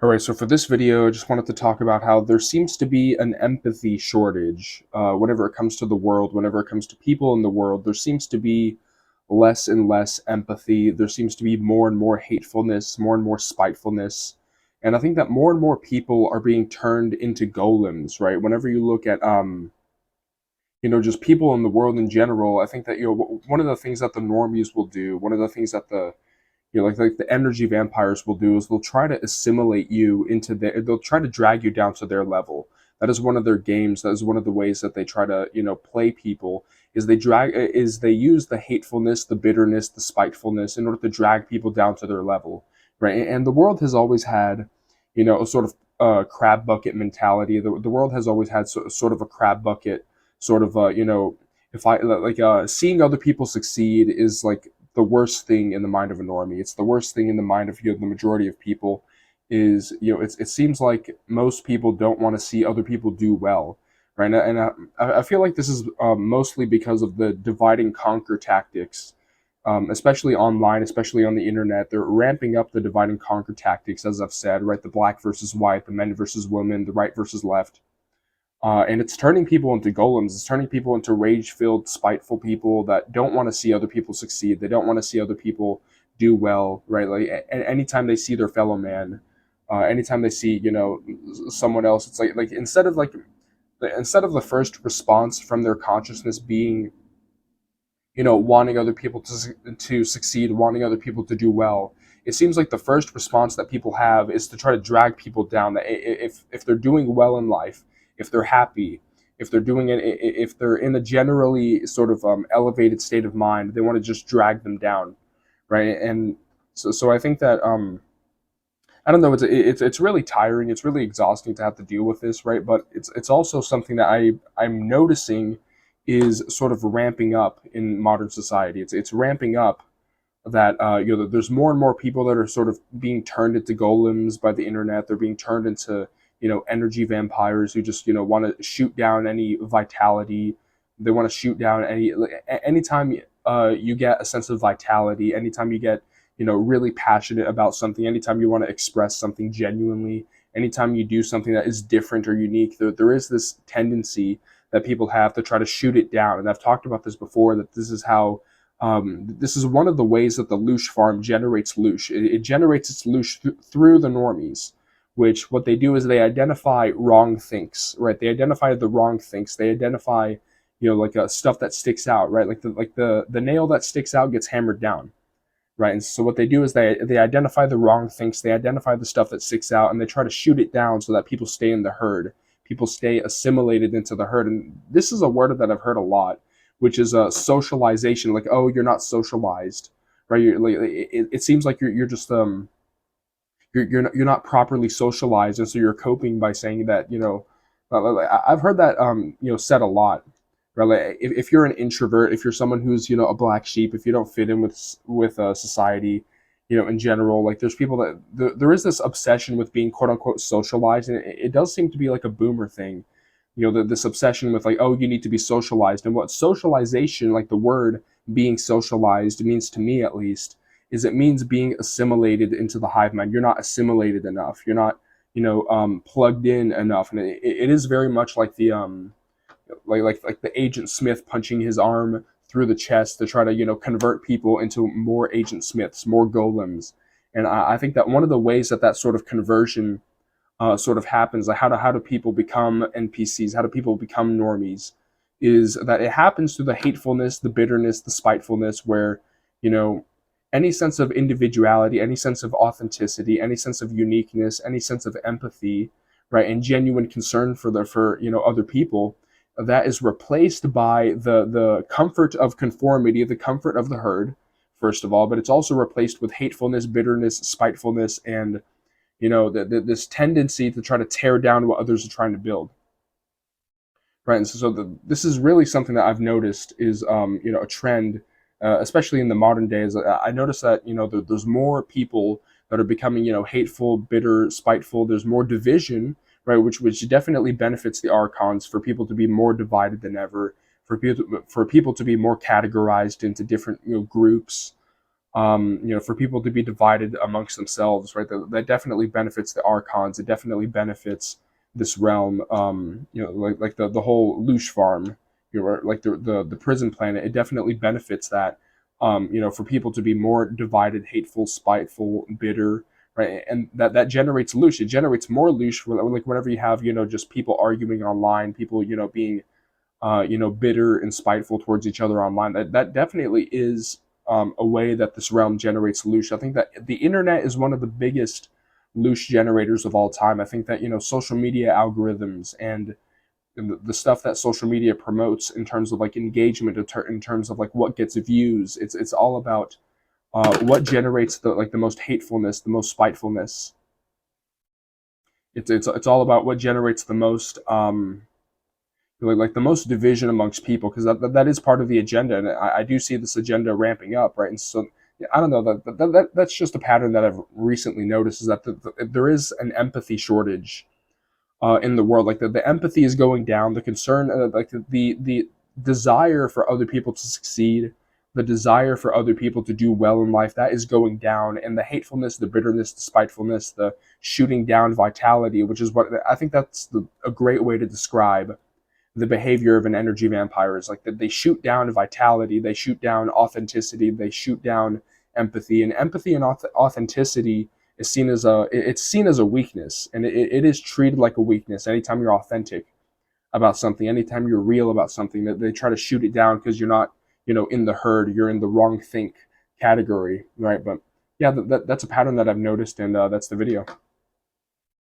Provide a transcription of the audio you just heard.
All right, so for this video, I just wanted to talk about how there seems to be an empathy shortage whenever it comes to the world, whenever it comes to people in the world. There seems to be less and less empathy. There seems to be more and more hatefulness, more and more spitefulness. And I think that more and more people are being turned into golems, right? Whenever you look at, just people in the world in general, I think that, one of the things that the normies will do, one of the things that like the energy vampires will do is they'll try to assimilate you into they'll try to drag you down to their level. That is one of their games. That is one of the ways that they try to, play people is they use the hatefulness, the bitterness, the spitefulness in order to drag people down to their level, right? And the world has always had, a sort of crab bucket mentality. The world has always had sort of a crab bucket sort of, if I like seeing other people succeed is like the worst thing in the mind of a normie. It's the worst thing in the mind of the majority of people. Is it seems like most people don't want to see other people do well, right? And I feel like this is mostly because of the divide and conquer tactics, especially online, especially on the internet. They're ramping up the divide and conquer tactics, as I've said, right? The black versus white, the men versus women, the right versus left. And it's turning people into golems. It's turning people into rage-filled, spiteful people that don't want to see other people succeed. They don't want to see other people do well, right? Like anytime they see their fellow man, anytime they see someone else, it's like instead of the first response from their consciousness being wanting other people to succeed, wanting other people to do well. It seems like the first response that people have is to try to drag people down. That if they're doing well in life, if they're happy, if they're doing it, if they're in a generally sort of elevated state of mind, they want to just drag them down, right? And so I think that I don't know. It's really tiring. It's really exhausting to have to deal with this, right? But it's also something that I'm noticing is sort of ramping up in modern society. It's ramping up that there's more and more people that are sort of being turned into golems by the internet. They're being turned into energy vampires who just want to shoot down any vitality. They want to shoot down anytime you get a sense of vitality, anytime you get really passionate about something, anytime you want to express something genuinely, anytime you do something that is different or unique, there is this tendency that people have to try to shoot it down. And I've talked about this before, that this is how this is one of the ways that the loosh farm generates loosh. It generates its loosh through the normies, which what they do is they identify wrong thinks, right? They identify the wrong thinks. They identify, like stuff that sticks out, right? Like the nail that sticks out gets hammered down, right? And so what they do is they identify the wrong things, they identify the stuff that sticks out, and they try to shoot it down so that people stay in the herd, people stay assimilated into the herd. And this is a word that I've heard a lot, which is socialization. Like, oh, you're not socialized, right? It seems like you're just you're not properly socialized, and so you're coping by saying that I've heard that said a lot. Right? Like if you're an introvert, if you're someone who's a black sheep, if you don't fit in with society, in general, like there's people that there is this obsession with being quote unquote socialized, and it does seem to be like a boomer thing. This obsession with like, oh, you need to be socialized. And what socialization, like the word being socialized, means to me at least, is it means being assimilated into the hive mind. You're not assimilated enough. You're not plugged in enough. And it is very much like the like the Agent Smith punching his arm through the chest to try to convert people into more Agent Smiths, more golems. And I think that one of the ways that sort of conversion sort of happens, like how do people become NPCs, how do people become normies, is that it happens through the hatefulness, the bitterness, the spitefulness, where you know any sense of individuality, any sense of authenticity, any sense of uniqueness, any sense of empathy, right, and genuine concern for other people, that is replaced by the comfort of conformity, the comfort of the herd, first of all, but it's also replaced with hatefulness, bitterness, spitefulness, and this tendency to try to tear down what others are trying to build. Right, and this is really something that I've noticed is a trend, especially in the modern days. I noticed that there's more people that are becoming hateful, bitter, spiteful. There's more division, right, which definitely benefits the archons, for people to be more divided than ever, for people to be more categorized into different groups. for people to be divided amongst themselves, right? That definitely benefits the archons. It definitely benefits this realm. Like the whole loosh farm, like the prison planet. It definitely benefits that. For people to be more divided, hateful, spiteful, bitter, right? And that generates loosh. It generates more loosh. Like whenever you have just people arguing online, people being bitter and spiteful towards each other online. That definitely is a way that this realm generates loosh. I think that the internet is one of the biggest loosh generators of all time. I think that social media algorithms and the stuff that social media promotes in terms of like engagement, in terms of like what gets views. It's all about what generates the most hatefulness, the most spitefulness. It's all about what generates the most like the most division amongst people, because that is part of the agenda, and I do see this agenda ramping up, right? And so yeah, I don't know, that's just a pattern that I've recently noticed, is that there is an empathy shortage in the world. Like the empathy is going down, the concern, like the desire for other people to succeed, the desire for other people to do well in life, that is going down, and the hatefulness, the bitterness, the spitefulness, the shooting down vitality, which is what I think that's a great way to describe the behavior of an energy vampire, is like that they shoot down vitality, they shoot down authenticity, they shoot down empathy, and empathy and authenticity is seen as a weakness, and it is treated like a weakness. Anytime you're authentic about something, anytime you're real about something, that they try to shoot it down because you're not in the herd, you're in the wrong think category, right? But yeah, that's a pattern that I've noticed, and that's the video.